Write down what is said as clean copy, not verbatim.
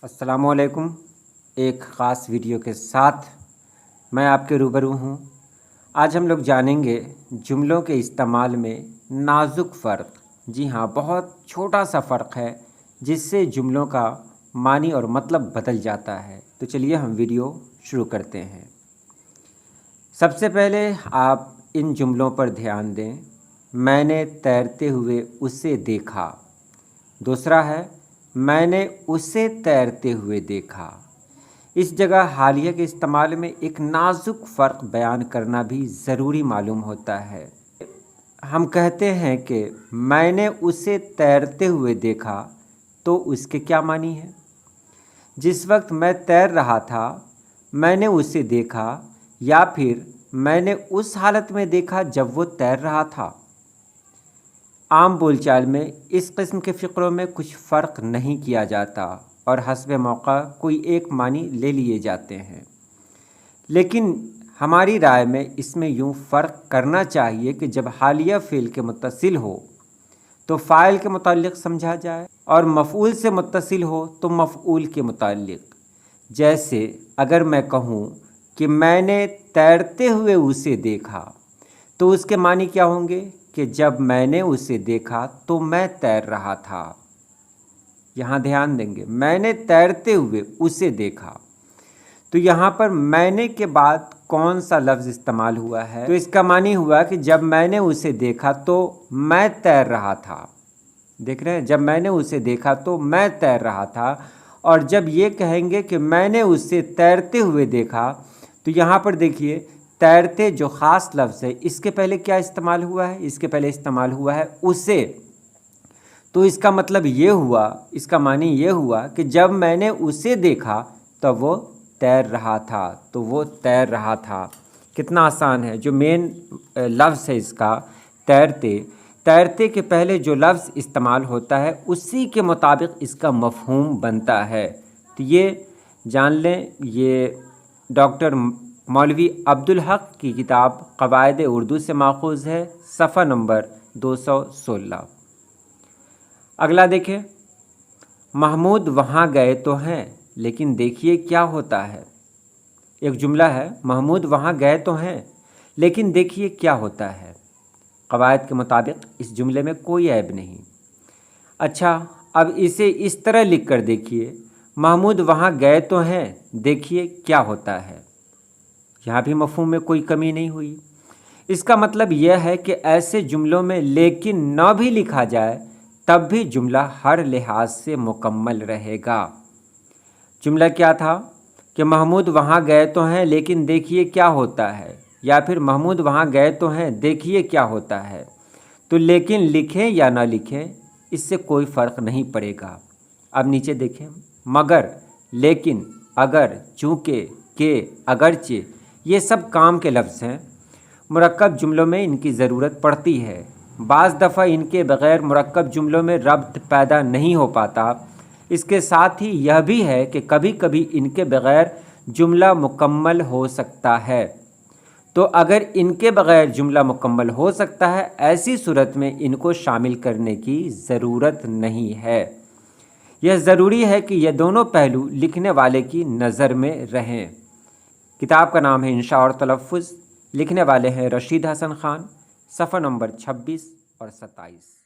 अस्सलामुअलैकुम। एक ख़ास वीडियो के साथ मैं आपके रूबरू हूँ। आज हम लोग जानेंगे जुमलों के इस्तेमाल में नाजुक फ़र्क। जी हाँ, बहुत छोटा सा फ़र्क है जिससे जुमलों का मानी और मतलब बदल जाता है। तो चलिए हम वीडियो शुरू करते हैं। सबसे पहले आप इन जुमलों पर ध्यान दें। मैंने तैरते हुए उसे देखा। दूसरा है मैंने उसे तैरते हुए देखा। इस जगह हालिया के इस्तेमाल में एक नाजुक फ़र्क बयान करना भी ज़रूरी मालूम होता है। हम कहते हैं कि मैंने उसे तैरते हुए देखा, तो उसके क्या मानी है? जिस वक्त मैं तैर रहा था मैंने उसे देखा, या फिर मैंने उस हालत में देखा जब वो तैर रहा था। आम बोलचाल में इस किस्म के फ़िक्रों में कुछ फ़र्क नहीं किया जाता और हस्ब मौका कोई एक मानी ले लिए जाते हैं, लेकिन हमारी राय में इसमें यूँ फ़र्क करना चाहिए कि जब हालिया फ़ेल के मुत्तसिल हो तो फ़ाइल के मुताल्लिक़ समझा जाए और मफ़ऊल से मुत्तसिल हो तो मफ़ऊल के मुताल्लिक़। जैसे अगर मैं कहूँ कि मैंने तैरते हुए उसे देखा, तो उसके मानी क्या होंगे कि जब मैंने उसे देखा तो मैं तैर रहा था। यहाँ ध्यान देंगे, मैंने तैरते हुए उसे देखा, तो यहाँ पर मैंने के बाद कौन सा लफ्ज़ इस्तेमाल हुआ है? तो इसका मानी हुआ कि जब मैंने उसे देखा तो मैं तैर रहा था। देख रहे हैं, जब मैंने उसे देखा तो मैं तैर रहा था। और जब ये कहेंगे कि मैंने उसे तैरते हुए देखा, तो यहाँ पर देखिए तैरते जो ख़ास लफ्ज़ है इसके पहले क्या इस्तेमाल हुआ है? इसके पहले इस्तेमाल हुआ है उसे। तो इसका मतलब ये हुआ, इसका मानी ये हुआ कि जब मैंने उसे देखा तब वो तैर रहा था, तो वो तैर रहा था। कितना आसान है। जो मेन लफ्ज़ है इसका तैरते, तैरते के पहले जो लफ्ज़ इस्तेमाल होता है उसी के मुताबिक इसका मफ़हूम बनता है। तो ये जान लें, ये डॉक्टर मौलवी अब्दुल हक की किताब क़वाइद उर्दू से माख़ूज़ है, सफ़ा नंबर 216। अगला देखें, महमूद वहाँ गए तो हैं, लेकिन देखिए क्या होता है। एक जुमला है, महमूद वहाँ गए तो हैं, लेकिन देखिए क्या होता है। क़वाइद के मुताबिक इस जुमले में कोई ऐब नहीं। अच्छा, अब इसे इस तरह लिख कर देखिए, महमूद वहाँ गए तो हैं, देखिए क्या होता है। यहाँ भी मफ़हूम में कोई कमी नहीं हुई। इसका मतलब यह है कि ऐसे जुमलों में लेकिन न भी लिखा जाए तब भी जुमला हर लिहाज से मुकम्मल रहेगा। जुमला क्या था कि महमूद वहाँ गए तो हैं, लेकिन देखिए क्या होता है, या फिर महमूद वहाँ गए तो हैं, देखिए क्या होता है। तो लेकिन लिखें या ना लिखें इससे कोई फ़र्क नहीं पड़ेगा। अब नीचे देखें, मगर, लेकिन, अगर, चूँकि, के, अगरचे, ये सब काम के लफ्ज़ हैं। मुरक्कब जुमलों में इनकी ज़रूरत पड़ती है। बाज़ दफ़ा इनके बग़ैर मुरक्कब जुमलों में रब्त पैदा नहीं हो पाता। इसके साथ ही यह भी है कि कभी कभी इनके बग़ैर जुमला मुकम्मल हो सकता है। तो अगर इनके बग़ैर जुमला मुकम्मल हो सकता है, ऐसी सूरत में इनको शामिल करने की ज़रूरत नहीं है। यह ज़रूरी है कि यह दोनों पहलू लिखने वाले की नज़र में रहें। किताब का नाम है इंशा और तलफ़्फ़ुज़, लिखने वाले हैं रशीद हसन ख़ान, सफ़ा नंबर 26 और 27।